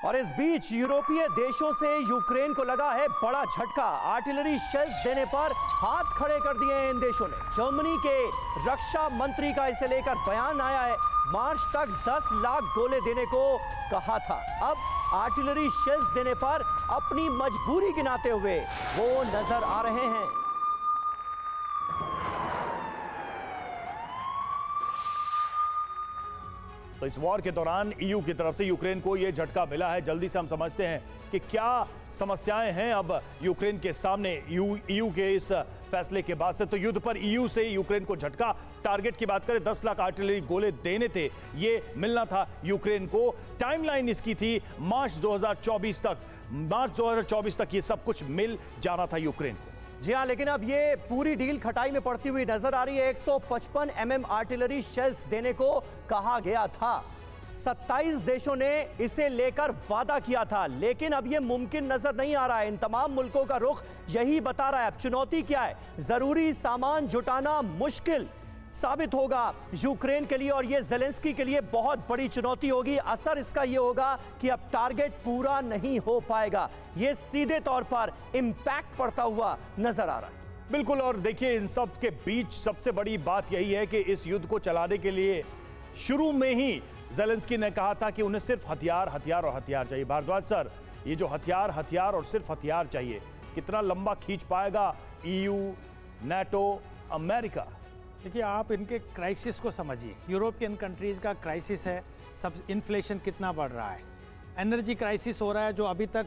और इस बीच यूरोपीय देशों से यूक्रेन को लगा है बड़ा झटका। आर्टिलरी शेल्स देने पर हाथ खड़े कर दिए हैं इन देशों ने। जर्मनी के रक्षा मंत्री का इसे लेकर बयान आया है। मार्च तक 10 लाख गोले देने को कहा था। अब आर्टिलरी शेल्स देने पर अपनी मजबूरी गिनाते हुए वो नजर आ रहे हैं। तो इस वॉर के दौरान ईयू की तरफ से यूक्रेन को यह झटका मिला है। जल्दी से हम समझते हैं कि क्या समस्याएं हैं अब यूक्रेन के सामने ईयू के इस फैसले के बाद से। तो युद्ध पर ईयू से यूक्रेन को झटका। टारगेट की बात करें 10 लाख आर्टिलरी गोले देने थे, ये मिलना था यूक्रेन को। टाइमलाइन इसकी थी मार्च 2024 तक। मार्च 2024 तक ये सब कुछ मिल जाना था यूक्रेन को। जी हाँ, लेकिन अब ये पूरी डील खटाई में पड़ती हुई नजर आ रही है। 155 mm आर्टिलरी शेल्स देने को कहा गया था। 27 देशों ने इसे लेकर वादा किया था, लेकिन अब ये मुमकिन नजर नहीं आ रहा है। इन तमाम मुल्कों का रुख यही बता रहा है। अब चुनौती क्या है? जरूरी सामान जुटाना मुश्किल साबित होगा यूक्रेन के लिए, और ये ज़ेलेंस्की के लिए बहुत बड़ी चुनौती होगी। असर इसका ये होगा कि अब टारगेट पूरा नहीं हो पाएगा। ये सीधे तौर पर इंपैक्ट पड़ता हुआ नजर आ रहा है। बिल्कुल। और देखिए, इन सब के बीच सबसे बड़ी बात यही है कि इस युद्ध को चलाने के लिए शुरू में ही ज़ेलेंस्की ने कहा था कि उन्हें सिर्फ हथियार और हथियार चाहिए। भारद्वाज सर, ये जो हथियार और सिर्फ हथियार चाहिए, कितना लंबा खींच पाएगा ईयू, नाटो, अमेरिका? देखिए, आप इनके क्राइसिस को समझिए। यूरोपियन कंट्रीज़ का क्राइसिस है। सब इन्फ्लेशन कितना बढ़ रहा है, एनर्जी क्राइसिस हो रहा है, जो अभी तक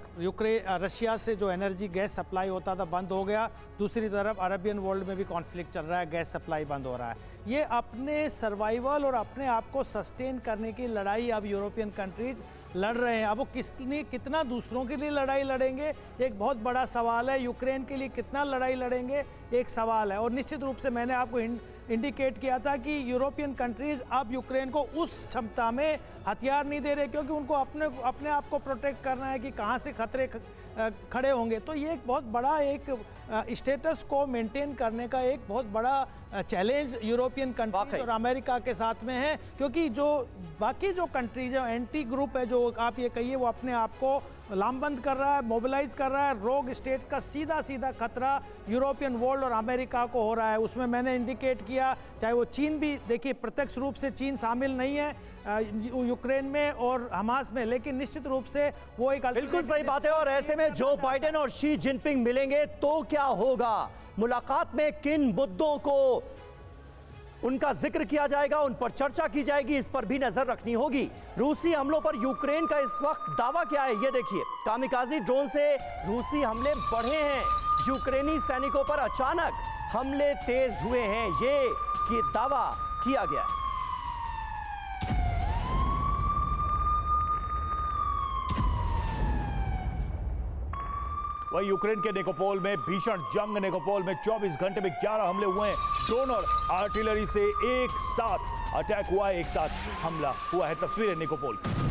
रशिया से जो एनर्जी गैस सप्लाई होता था बंद हो गया। दूसरी तरफ अरबियन वर्ल्ड में भी कॉन्फ्लिक्ट चल रहा है, गैस सप्लाई बंद हो रहा है। ये अपने सर्वाइवल और अपने आप को सस्टेन करने की लड़ाई अब यूरोपियन कंट्रीज़ लड़ रहे हैं। अब वो कितना दूसरों के लिए लड़ाई लड़ेंगे, एक बहुत बड़ा सवाल है। यूक्रेन के लिए कितना लड़ाई लड़ेंगे, एक सवाल है। और निश्चित रूप से मैंने आपको इंडिकेट किया था कि यूरोपियन कंट्रीज़ अब यूक्रेन को उस क्षमता में हथियार नहीं दे रहे, क्योंकि उनको अपने आप को प्रोटेक्ट करना है कि कहाँ से खतरे खड़े होंगे। तो ये एक बहुत बड़ा एक स्टेटस को मेंटेन करने का एक बहुत बड़ा चैलेंज यूरोपियन कंट्रीज और अमेरिका के साथ में है, क्योंकि जो बाकी जो कंट्रीज है, एंटी ग्रुप है, जो आप ये कहिए, वो अपने आप को लामबंद कर रहा है, मोबिलाइज कर रहा है। रोग स्टेट का सीधा खतरा यूरोपियन वर्ल्ड और अमेरिका को हो रहा है। उसमें मैंने इंडिकेट किया, चाहे वो चीन भी, देखिए प्रत्यक्ष रूप से चीन शामिल नहीं है यूक्रेन में और हमास में, लेकिन निश्चित रूप से वो एक बिल्कुल सही बात है। और ऐसे में जो बाइडेन और शी जिनपिंग मिलेंगे तो क्या होगा? मुलाकात में किन मुद्दों को उनका जिक्र किया जाएगा, उन पर चर्चा की जाएगी, इस पर भी नजर रखनी होगी। रूसी हमलों पर यूक्रेन का इस वक्त दावा क्या है, ये देखिए। कामिकाजी ड्रोन से रूसी हमले बढ़े हैं। यूक्रेनी सैनिकों पर अचानक हमले तेज हुए हैं, ये दावा किया गया है। वही यूक्रेन के निकोपोल में भीषण जंग। निकोपोल में 24 घंटे में 11 हमले हुए हैं। ड्रोन और आर्टिलरी से एक साथ अटैक हुआ है, एक साथ हमला हुआ है। तस्वीरें निकोपोल की।